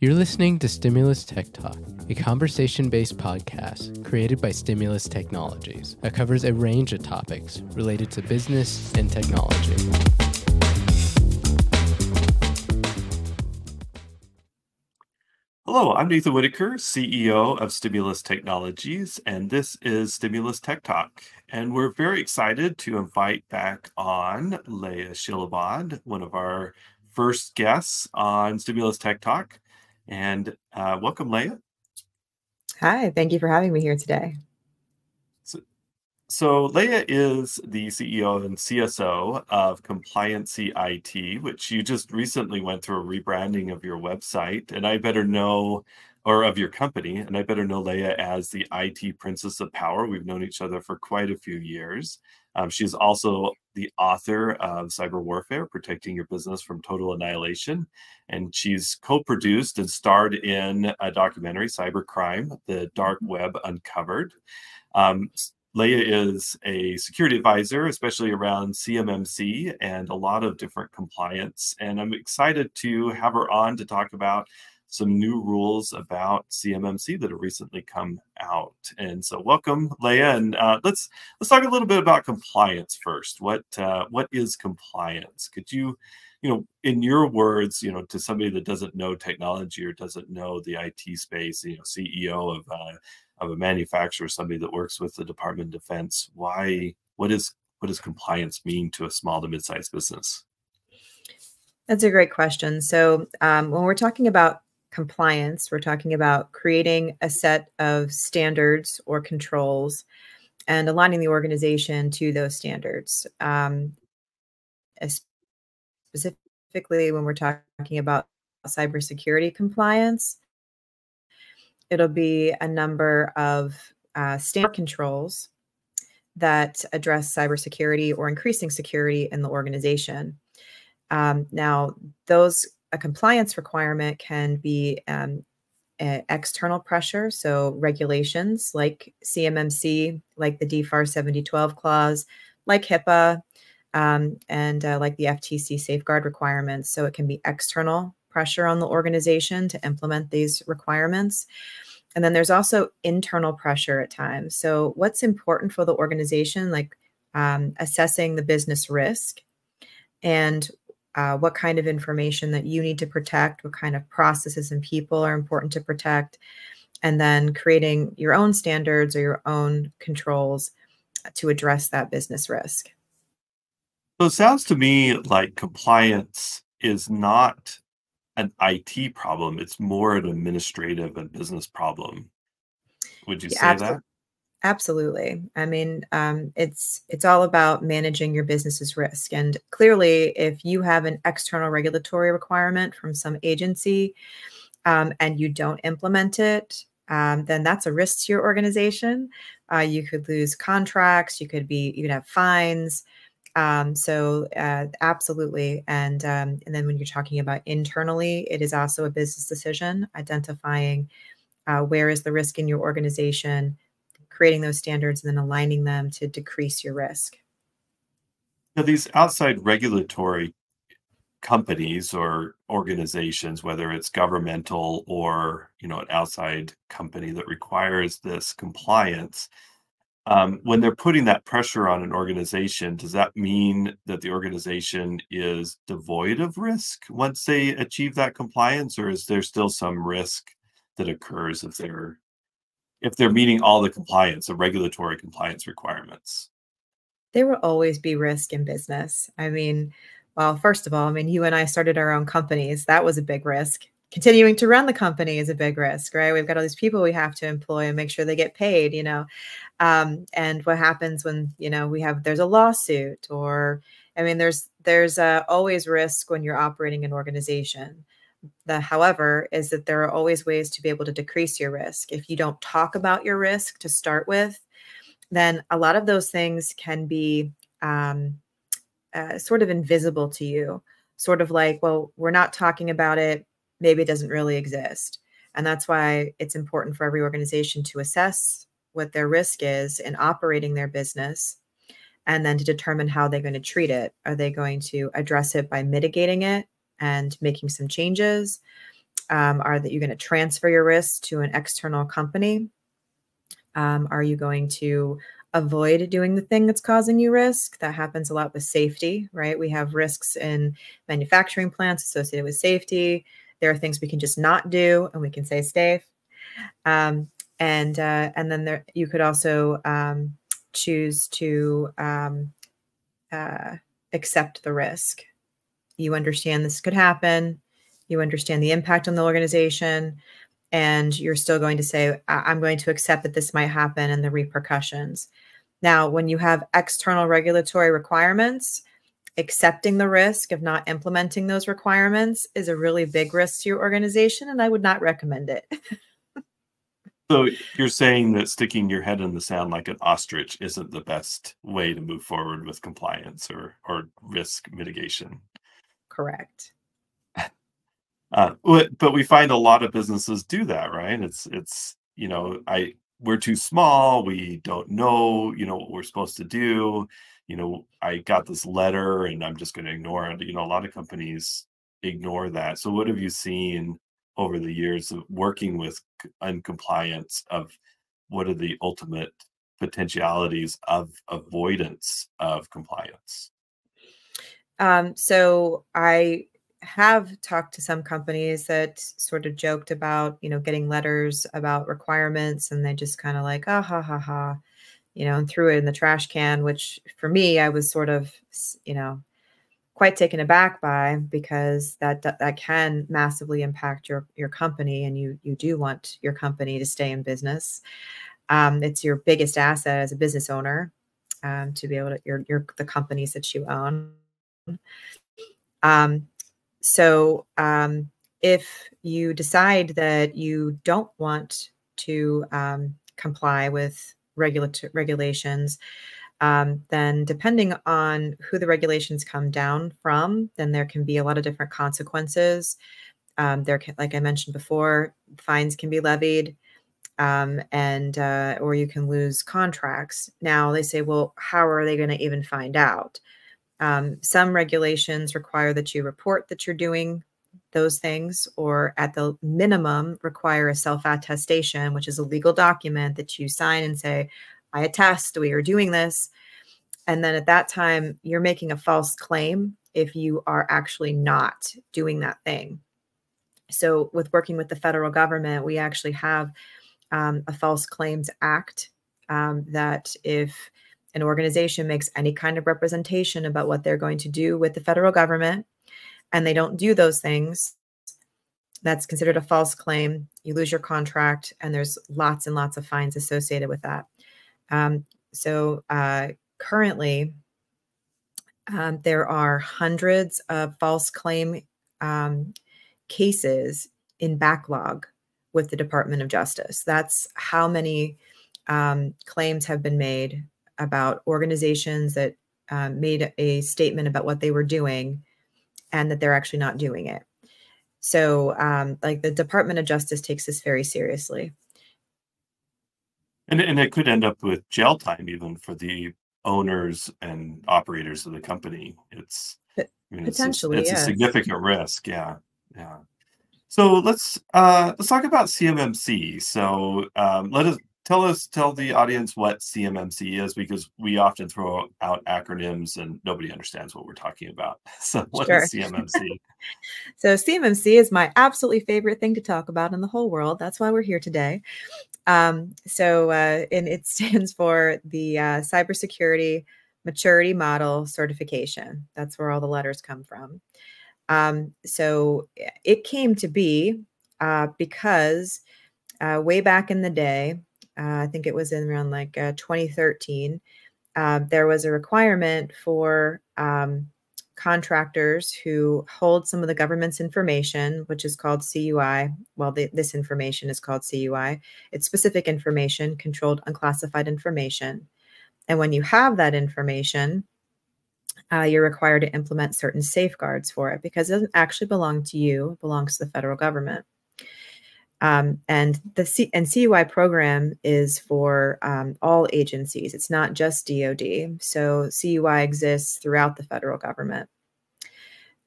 You're listening to Stimulus Tech Talk, a conversation-based podcast created by Stimulus Technologies that covers a range of topics related to business and technology. Hello, I'm Nathan Whittacre, CEO of Stimulus Technologies, and this is Stimulus Tech Talk. And we're very excited to invite back on Leia Shilobod, one of our first guests on Stimulus Tech Talk. And welcome, Leia. Hi, thank you for having me here today. So Leia is the CEO and CSO of CompliancyIT, which you just recently went through a rebranding of your website, and I better know, or of your company, and I better know Leia as the IT Princess of Power. We've known each other for quite a few years. She's also the author of Cyber Warfare, Protecting Your Business from Total Annihilation, and she's co-produced and starred in a documentary, Cybercrime, The Dark Web Uncovered. Leia is a security advisor, especially around CMMC and a lot of different compliance. And I'm excited to have her on to talk about some new rules about CMMC that have recently come out. And so welcome, Leia. And let's talk a little bit about compliance first. What is compliance? Could you, in your words, to somebody that doesn't know technology or doesn't know the IT space, CEO of a manufacturer, somebody that works with the Department of Defense, what does compliance mean to a small to mid-sized business? That's a great question. So when we're talking about compliance, we're talking about creating a set of standards or controls and aligning the organization to those standards. Specifically, when we're talking about cybersecurity compliance, it'll be a number of standard controls that address cybersecurity or increasing security in the organization. Now, a compliance requirement can be external pressure, so regulations like CMMC, like the DFAR 7012 clause, like HIPAA, and like the FTC safeguard requirements. So it can be external pressure on the organization to implement these requirements. And then there's also internal pressure at times. So what's important for the organization, like assessing the business risk and what kind of information that you need to protect, what kind of processes and people are important to protect, and then creating your own standards or your own controls to address that business risk. So it sounds to me like compliance is not an IT problem. It's more an administrative and business problem. Would you say that? Absolutely. I mean, it's all about managing your business's risk. And clearly, if you have an external regulatory requirement from some agency and you don't implement it, then that's a risk to your organization. You could lose contracts. You could have fines. So absolutely. And then when you're talking about internally, it is also a business decision, identifying where is the risk in your organization, creating those standards and then aligning them to decrease your risk. Now, these outside regulatory companies or organizations, whether it's governmental or, an outside company that requires this compliance, when they're putting that pressure on an organization, does that mean that the organization is devoid of risk once they achieve that compliance, or is there still some risk that occurs if they're meeting all the regulatory compliance requirements? There will always be risk in business. I mean, well, first of all, you and I started our own companies. That was a big risk. Continuing to run the company is a big risk, right? We've got all these people we have to employ and make sure they get paid, and what happens when, there's a lawsuit there's always risk when you're operating an organization. However, is that there are always ways to be able to decrease your risk. If you don't talk about your risk to start with, then a lot of those things can be sort of invisible to you, sort of like, well, we're not talking about it. Maybe it doesn't really exist. And that's why it's important for every organization to assess what their risk is in operating their business and then to determine how they're going to treat it. Are they going to address it by mitigating it and making some changes? are that you're going to transfer your risk to an external company? Are you going to avoid doing the thing that's causing you risk? That happens a lot with safety, right? We have risks in manufacturing plants associated with safety. There are things we can just not do and we can stay safe. And then you could also choose to accept the risk. You understand this could happen. You understand the impact on the organization. And you're still going to say, I'm going to accept that this might happen and the repercussions. Now, when you have external regulatory requirements, accepting the risk of not implementing those requirements is a really big risk to your organization, and I would not recommend it. So you're saying that sticking your head in the sand like an ostrich isn't the best way to move forward with compliance or risk mitigation? Correct. But we find a lot of businesses do that, right? It's we're too small. We don't know, what we're supposed to do. I got this letter and I'm just going to ignore it. A lot of companies ignore that. So what have you seen over the years of working with uncompliance of what are the ultimate potentialities of avoidance of compliance? So I have talked to some companies that sort of joked about, getting letters about requirements, and they just kind of like, ah, ha, ha, ha, and threw it in the trash can, which for me, I was sort of, quite taken aback by, because that can massively impact your company, and you do want your company to stay in business. It's your biggest asset as a business owner, to be able to the companies that you own. So if you decide that you don't want to comply with regulations, then depending on who the regulations come down from, then there can be a lot of different consequences. Like I mentioned before, fines can be levied, or you can lose contracts. Now they say, well, how are they going to even find out? Some regulations require that you report that you're doing those things, or at the minimum require a self-attestation, which is a legal document that you sign and say, I attest we are doing this. And then at that time, you're making a false claim if you are actually not doing that thing. So with working with the federal government, we actually have a False Claims Act that if an organization makes any kind of representation about what they're going to do with the federal government, and they don't do those things, that's considered a false claim. You lose your contract, and there's lots and lots of fines associated with that. Currently, there are hundreds of false claim cases in backlog with the Department of Justice. That's how many claims have been made about organizations that made a statement about what they were doing and that they're actually not doing it. So like the Department of Justice takes this very seriously. And it could end up with jail time even for the owners and operators of the company. Potentially, it's yes. a significant risk. Yeah. So let's talk about CMMC. So tell the audience what CMMC is, because we often throw out acronyms and nobody understands what we're talking about. So what is CMMC? So CMMC is my absolutely favorite thing to talk about in the whole world. That's why we're here today. And it stands for the Cybersecurity Maturity Model Certification. That's where all the letters come from. So it came to be because way back in the day, I think it was in around like 2013, there was a requirement for contractors who hold some of the government's information, which is called CUI. Well, this information is called CUI. It's specific information, controlled unclassified information. And when you have that information, you're required to implement certain safeguards for it, because it doesn't actually belong to you. It belongs to the federal government. And the CUI program is for all agencies. It's not just DoD. So CUI exists throughout the federal government.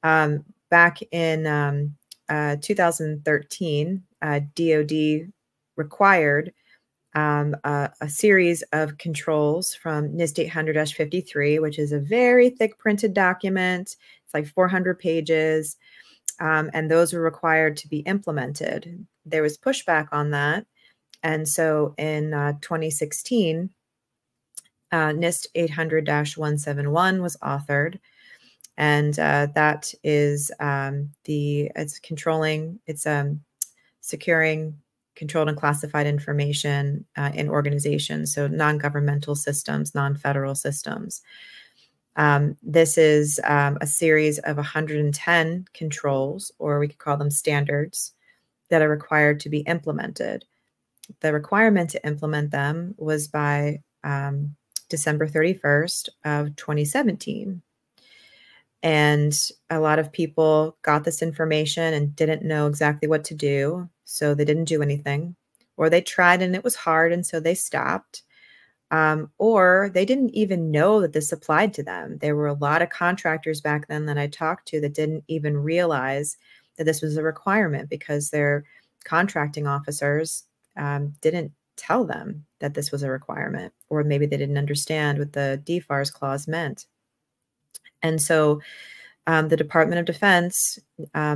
Back in 2013, DoD required a series of controls from NIST 800-53, which is a very thick printed document. It's like 400 pages. And those were required to be implemented. There was pushback on that. And so in 2016, NIST 800-171 was authored. And that is it's securing controlled and classified information in organizations, so non-governmental systems, non-federal systems. This is a series of 110 controls, or we could call them standards, that are required to be implemented. The requirement to implement them was by December 31st of 2017. And a lot of people got this information and didn't know exactly what to do, so they didn't do anything. Or they tried and it was hard, and so they stopped. Or they didn't even know that this applied to them. There were a lot of contractors back then that I talked to that didn't even realize that this was a requirement because their contracting officers didn't tell them that this was a requirement, or maybe they didn't understand what the DFARS clause meant. And so the Department of Defense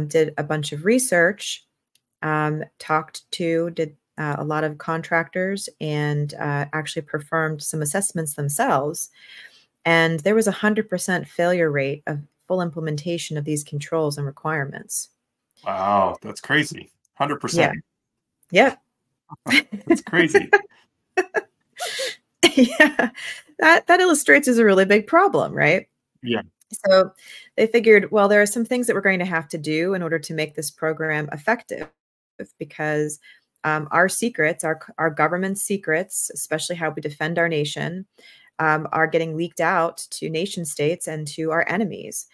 did a bunch of research, did a lot of contractors, and actually performed some assessments themselves. And there was a 100% failure rate of full implementation of these controls and requirements. Wow, that's crazy. 100%. Yeah. Yep. That's crazy. Yeah. That illustrates as a really big problem, right? Yeah. So they figured, well, there are some things that we're going to have to do in order to make this program effective, because our secrets, our government secrets, especially how we defend our nation, are getting leaked out to nation states and to our enemies.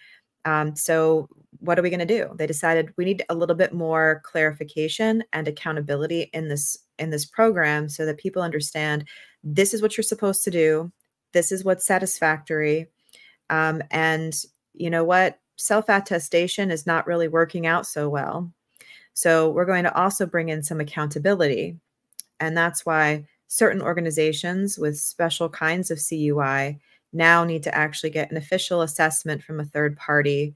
So what are we going to do? They decided we need a little bit more clarification and accountability in this program, so that people understand this is what you're supposed to do. This is what's satisfactory. And you know what? Self-attestation is not really working out so well. So we're going to also bring in some accountability. And that's why certain organizations with special kinds of CUI now need to actually get an official assessment from a third party,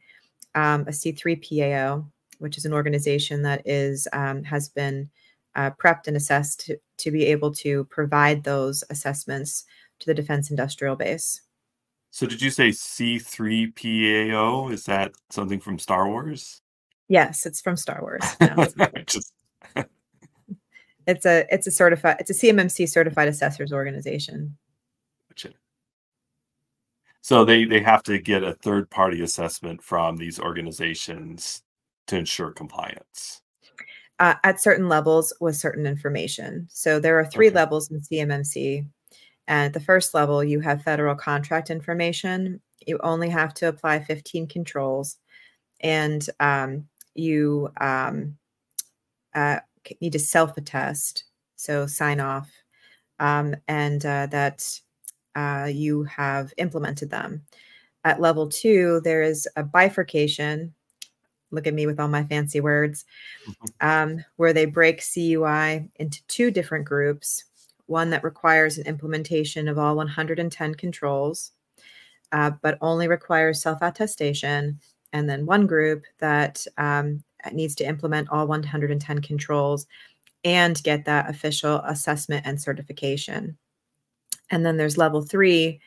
a C3PAO, which is an organization that has been prepped and assessed to be able to provide those assessments to the defense industrial base. So did you say C3PAO? Is that something from Star Wars? Yes, it's from Star Wars. No, it's not. It's a CMMC certified assessors organization. Gotcha. So they have to get a third party assessment from these organizations to ensure compliance. At certain levels with certain information. So there are 3 levels in CMMC. And at the first level, you have federal contract information. You only have to apply 15 controls, and you need to self-attest, so sign off, and that you have implemented them. At level 2, there is a bifurcation. Look at me with all my fancy words, where they break CUI into 2 different groups. One that requires an implementation of all 110 controls, but only requires self-attestation. And then one group that needs to implement all 110 controls and get that official assessment and certification. And then there's level 3.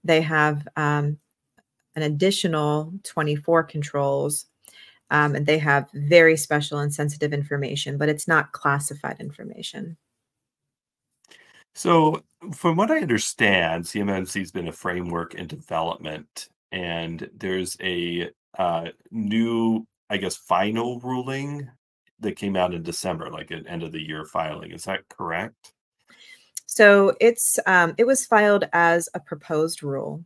They have an additional 24 controls, and they have very special and sensitive information, but it's not classified information. So from what I understand, CMMC has been a framework in development, and there's a new, I guess, final ruling that came out in December, like an end of the year filing. Is that correct? So it was filed as a proposed rule,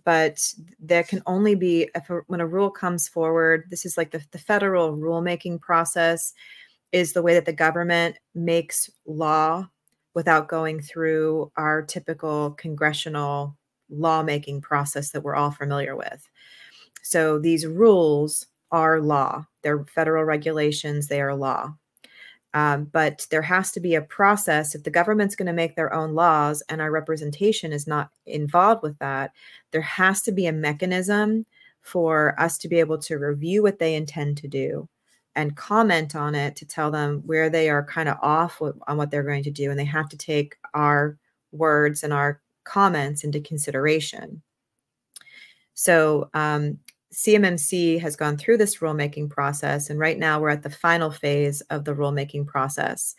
but there can only be, when a rule comes forward, this is like the federal rulemaking process is the way that the government makes law without going through our typical congressional lawmaking process that we're all familiar with. So these rules are law. They're federal regulations, they are law. But there has to be a process. If the government's going to make their own laws and our representation is not involved with that, there has to be a mechanism for us to be able to review what they intend to do and comment on it to tell them where they are kind of off on what they're going to do. And they have to take our words and our comments into consideration. So CMMC has gone through this rulemaking process, and right now we're at the final phase of the rulemaking process.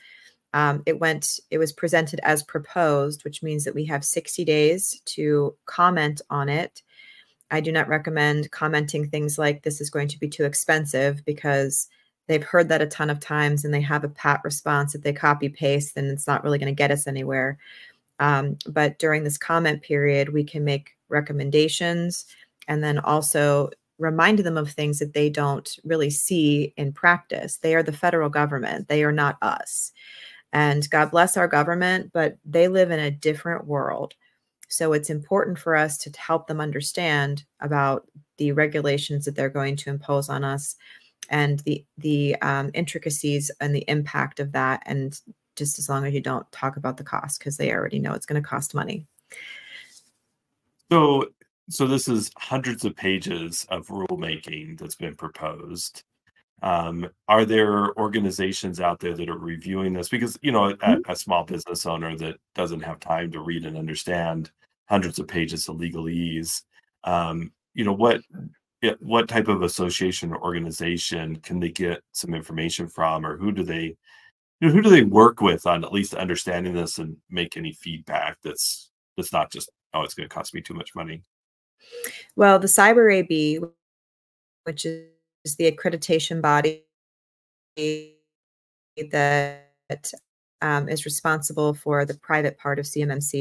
It was presented as proposed, which means that we have 60 days to comment on it. I do not recommend commenting things like this is going to be too expensive, because they've heard that a ton of times and they have a pat response. If they copy paste, then it's not really going to get us anywhere. But during this comment period, we can make recommendations and then also remind them of things that they don't really see in practice. They are the federal government. They are not us. And God bless our government, but they live in a different world. So it's important for us to help them understand about the regulations that they're going to impose on us and the intricacies and the impact of that. And just as long as you don't talk about the cost, because they already know it's going to cost money. So this is hundreds of pages of rulemaking that's been proposed. Are there organizations out there that are reviewing this? Because, you know, a small business owner that doesn't have time to read and understand hundreds of pages of legalese, you know, what type of association or organization can they get some information from, or who do they work with on at least understanding this and make any feedback that's not just, oh, it's going to cost me too much money? Well, the Cyber AB, which is the accreditation body that is responsible for the private part of CMMC,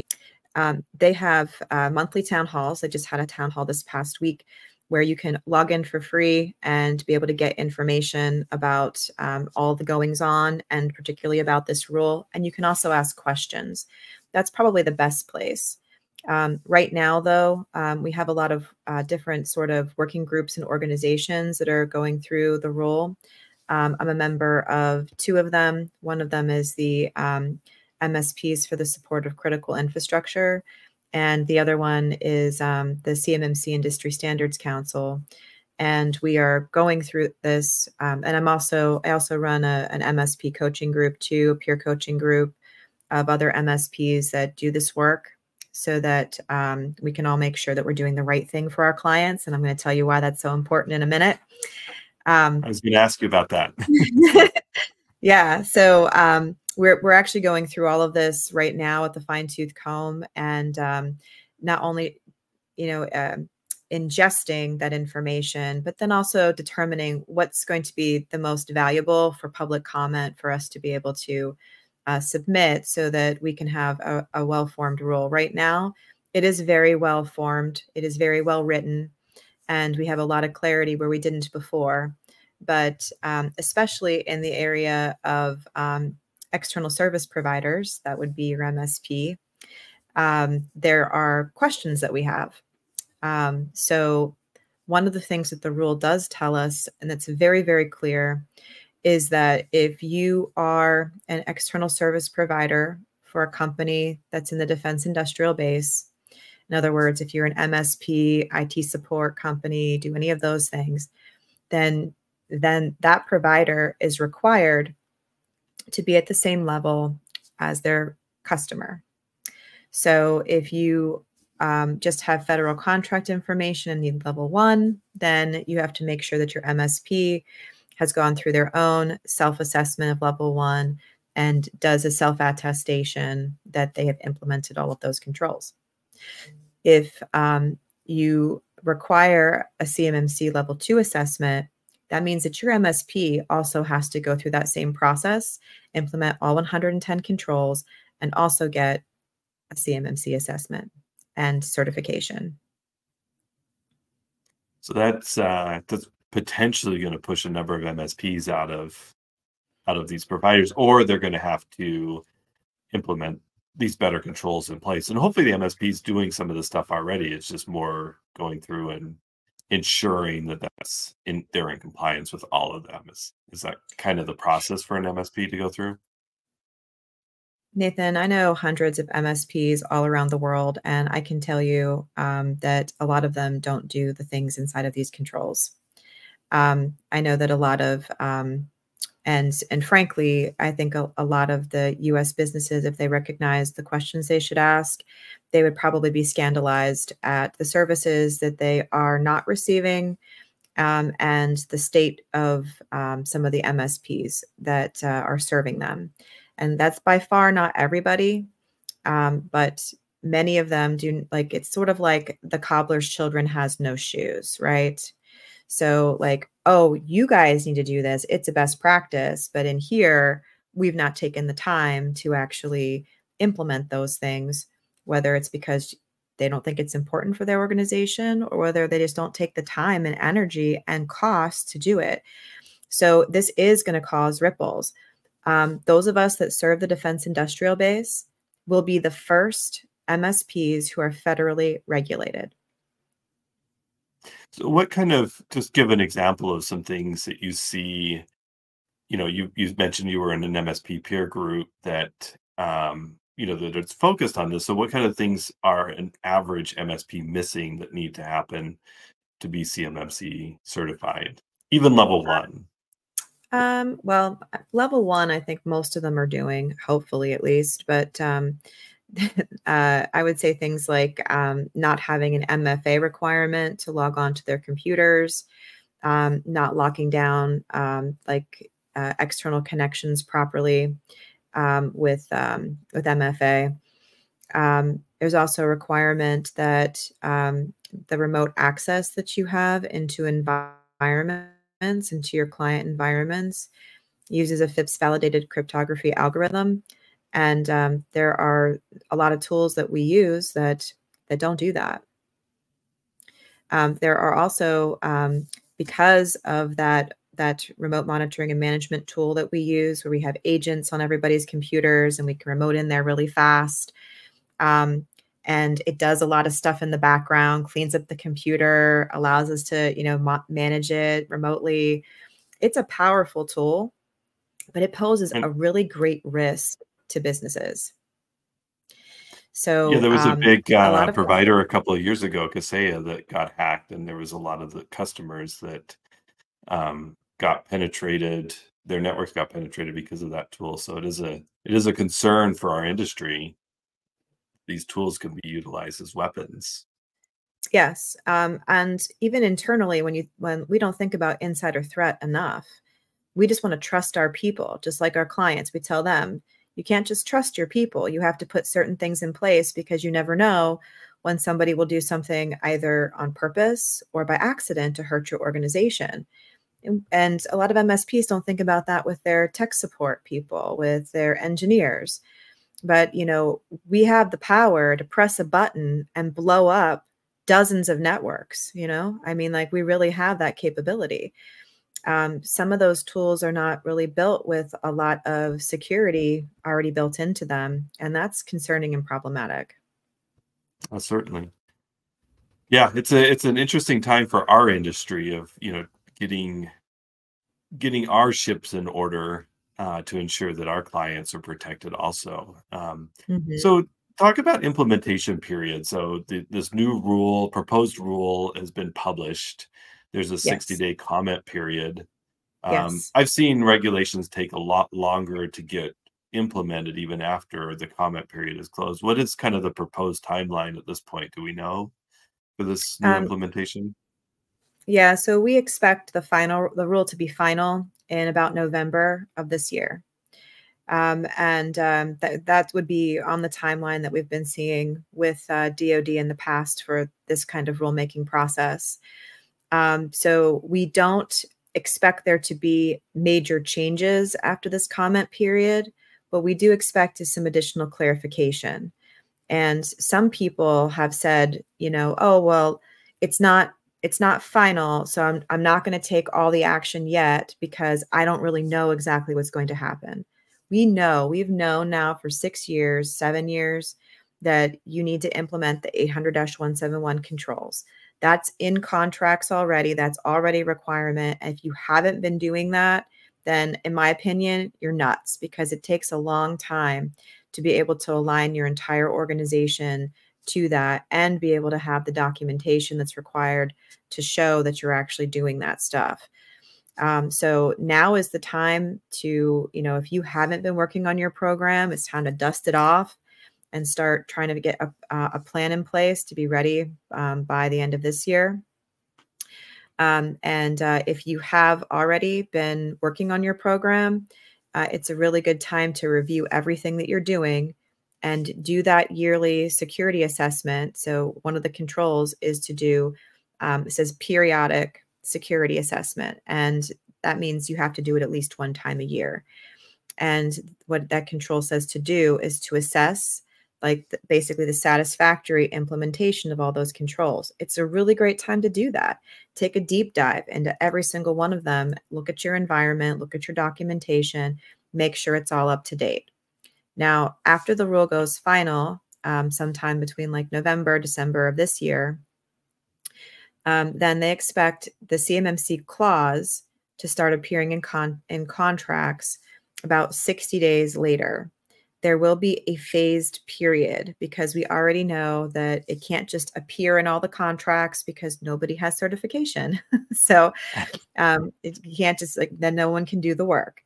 they have monthly town halls. I just had a town hall this past week where you can log in for free and be able to get information about all the goings on, and particularly about this rule. And you can also ask questions. That's probably the best place. Right now, though, we have a lot of different sort of working groups and organizations that are going through the rule. I'm a member of two of them. One of them is the MSPs for the support of critical infrastructure, and the other one is the CMMC Industry Standards Council. And we are going through this. And I also run an MSP coaching group too, a peer coaching group of other MSPs that do this work, so that we can all make sure that we're doing the right thing for our clients. And I'm going to tell you why that's so important in a minute. I was going to ask you about that. Yeah. So we're actually going through all of this right now with the fine-tooth comb, and not only, you know, ingesting that information, but then also determining what's going to be the most valuable for public comment for us to be able to submit, so that we can have a well-formed rule. Right now, it is very well formed. It is very well written, and we have a lot of clarity where we didn't before. But especially in the area of external service providers, that would be your MSP, there are questions that we have. So one of the things that the rule does tell us, and that's very, very clear, is that if you are an external service provider for a company that's in the defense industrial base, in other words, if you're an MSP, IT support company, do any of those things, then that provider is required to be at the same level as their customer. So if you just have federal contract information and need level 1, then you have to make sure that your MSP has gone through their own self-assessment of level 1 and does a self-attestation that they have implemented all of those controls. If you require a CMMC level 2 assessment, that means that your MSP also has to go through that same process, implement all 110 controls, and also get a CMMC assessment and certification. So that's potentially going to push a number of MSPs out of these providers, or they're going to have to implement these better controls in place. And hopefully the MSP is doing some of the stuff already. It's just more going through and ensuring that they're in compliance with all of them? Is that kind of the process for an MSP to go through? Nathan, I know hundreds of MSPs all around the world, and I can tell you that a lot of them don't do the things inside of these controls. I know that a lot of, and frankly, I think a lot of the U.S. businesses, if they recognize the questions they should ask, they would probably be scandalized at the services that they are not receiving, and the state of some of the MSPs that are serving them. And that's by far not everybody, but many of them do. Like, it's sort of like the cobbler's children has no shoes, right? So like, oh, you guys need to do this. It's a best practice. But in here, we've not taken the time to actually implement those things, whether it's because they don't think it's important for their organization or whether they just don't take the time and energy and cost to do it. So this is going to cause ripples. Those of us that serve the defense industrial base will be the first MSPs who are federally regulated. So what just give an example of some things that you see, you mentioned you were in an MSP peer group that, that it's focused on this. So what kind of things are an average MSP missing that need to happen to be CMMC certified, even level one? Well, level one, I think most of them are doing, hopefully at least, but I would say things like not having an MFA requirement to log on to their computers, not locking down external connections properly with MFA. There's also a requirement that the remote access that you have into environments, into your client environments, uses a FIPS validated cryptography algorithm. And there are a lot of tools that we use that don't do that. There are also, because of that remote monitoring and management tool that we use, where we have agents on everybody's computers and we can remote in there really fast. And it does a lot of stuff in the background, cleans up the computer, allows us to, manage it remotely. It's a powerful tool, but it poses a really great risk to businesses. So yeah, there was a big provider a a couple of years ago, Kaseya, that got hacked, and there was a lot of the customers that got penetrated. Their networks got penetrated because of that tool. So it is a concern for our industry. These tools can be utilized as weapons. Yes, and even internally, when we don't think about insider threat enough, we just want to trust our people, just like our clients. We tell them, you can't just trust your people. You have to put certain things in place because you never know when somebody will do something either on purpose or by accident to hurt your organization. And a lot of MSPs don't think about that with their tech support people, with their engineers. But, we have the power to press a button and blow up dozens of networks, we really have that capability. Some of those tools are not really built with a lot of security already built into them, and that's concerning and problematic. Certainly. Yeah, it's an interesting time for our industry of, getting our ships in order to ensure that our clients are protected also. So talk about implementation period. So this new proposed rule has been published. There's a 60-day comment period. I've seen regulations take a lot longer to get implemented even after the comment period is closed. What is kind of the proposed timeline at this point? Do we know for this new implementation? Yeah, so we expect the rule to be final in about November of this year. That would be on the timeline that we've been seeing with DoD in the past for this kind of rulemaking process. So we don't expect there to be major changes after this comment period. What we do expect is some additional clarification. And some people have said, oh, well, it's not final, so I'm not going to take all the action yet because I don't really know exactly what's going to happen. We've known now for 6 years, 7 years, that you need to implement the 800-171 controls. That's in contracts already. That's already a requirement. And if you haven't been doing that, then in my opinion, you're nuts, because it takes a long time to be able to align your entire organization to that and be able to have the documentation that's required to show that you're actually doing that stuff. So now is the time to, if you haven't been working on your program, it's time to dust it off and start trying to get a plan in place to be ready by the end of this year. If you have already been working on your program, it's a really good time to review everything that you're doing and do that yearly security assessment. So one of the controls is to do, it says periodic security assessment, and that means you have to do it at least one time a year. And what that control says to do is to assess basically the satisfactory implementation of all those controls. It's a really great time to do that. Take a deep dive into every single one of them. Look at your environment, look at your documentation, make sure it's all up to date. Now, after the rule goes final, sometime between like November, December of this year, then they expect the CMMC clause to start appearing in contracts about 60 days later. There will be a phased period, because we already know that it can't just appear in all the contracts because nobody has certification. So you can't just then no one can do the work.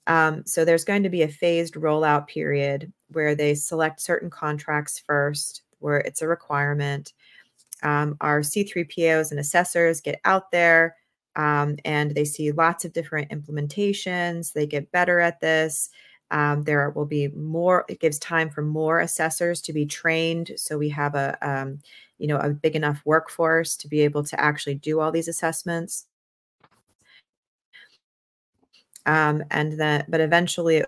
So there's going to be a phased rollout period where they select certain contracts first, where it's a requirement. Our C3POs and assessors get out there and they see lots of different implementations. They get better at this. There will be more, it gives time for more assessors to be trained. So we have a big enough workforce to be able to actually do all these assessments. But eventually it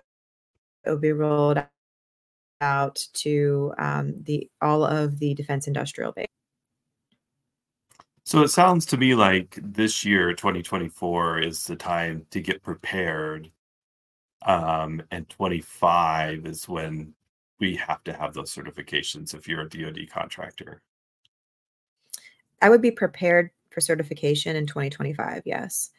will be rolled out to all of the defense industrial base. So it sounds to me like this year, 2024, is the time to get prepared. And 25 is when we have to have those certifications if you're a DoD contractor. I would be prepared for certification in 2025, yes.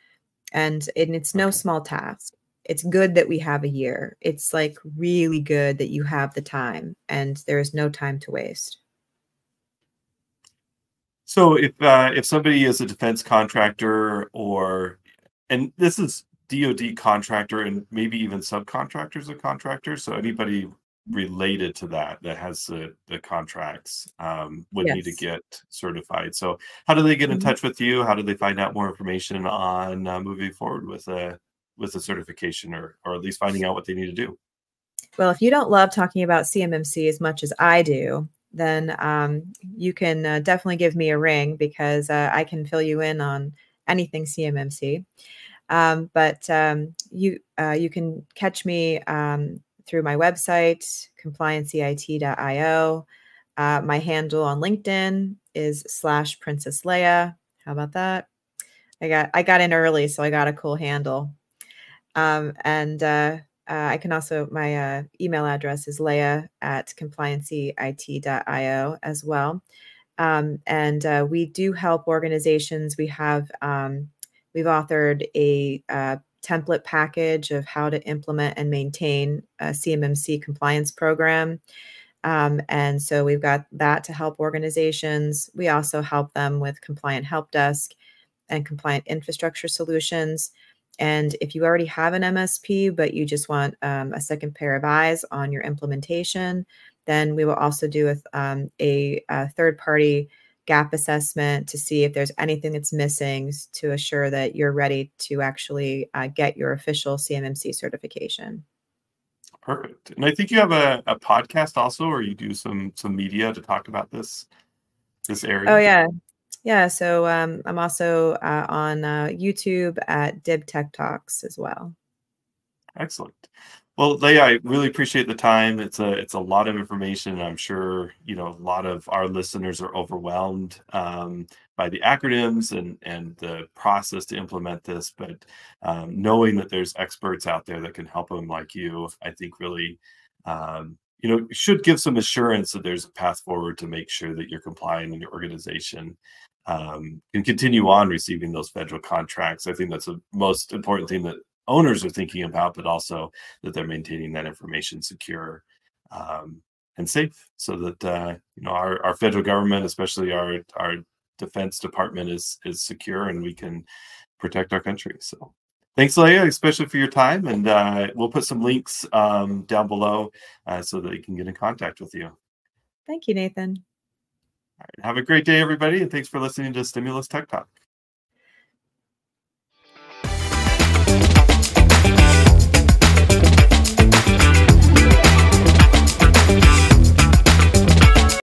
And it's no small task. It's good that we have a year. It's like really good that you have the time, and there is no time to waste. So if somebody is a defense contractor, and this is DoD contractor and maybe even subcontractors of contractors, so anybody related to that has the contracts would need to get certified. So how do they get in touch with you? How do they find out more information on moving forward with a certification, or at least finding out what they need to do? Well, if you don't love talking about CMMC as much as I do, then you can definitely give me a ring, because I can fill you in on anything CMMC. But you can catch me through my website, CompliancyIT.io. My handle on LinkedIn is /Princess Leia. How about that? I got in early, so I got a cool handle. I can also, my email address is leia@compliancyit.io as well. We do help organizations. We have, we've authored a template package of how to implement and maintain a CMMC compliance program. And so we've got that to help organizations. We also help them with compliant help desk and compliant infrastructure solutions. And if you already have an MSP, but you just want a second pair of eyes on your implementation, then we will also do a third-party gap assessment to see if there's anything that's missing to assure that you're ready to actually get your official CMMC certification. Perfect. And I think you have a podcast also, or you do some media to talk about this area. Oh, yeah. Yeah, so I'm also on YouTube at Dib Tech Talks as well. Excellent. Well, Leia, I really appreciate the time. It's a lot of information. I'm sure a lot of our listeners are overwhelmed by the acronyms and the process to implement this. But knowing that there's experts out there that can help them, like you, I think really should give some assurance that there's a path forward to make sure that you're compliant in your organization. can continue on receiving those federal contracts. I think that's the most important thing that owners are thinking about, but also that they're maintaining that information secure and safe, so that our federal government, especially our Defense Department, is secure, and we can protect our country. So thanks, Leia, especially for your time, and we'll put some links down below so that you can get in contact with you. Thank you, Nathan. All right, have a great day, everybody, and thanks for listening to Stimulus Tech Talk.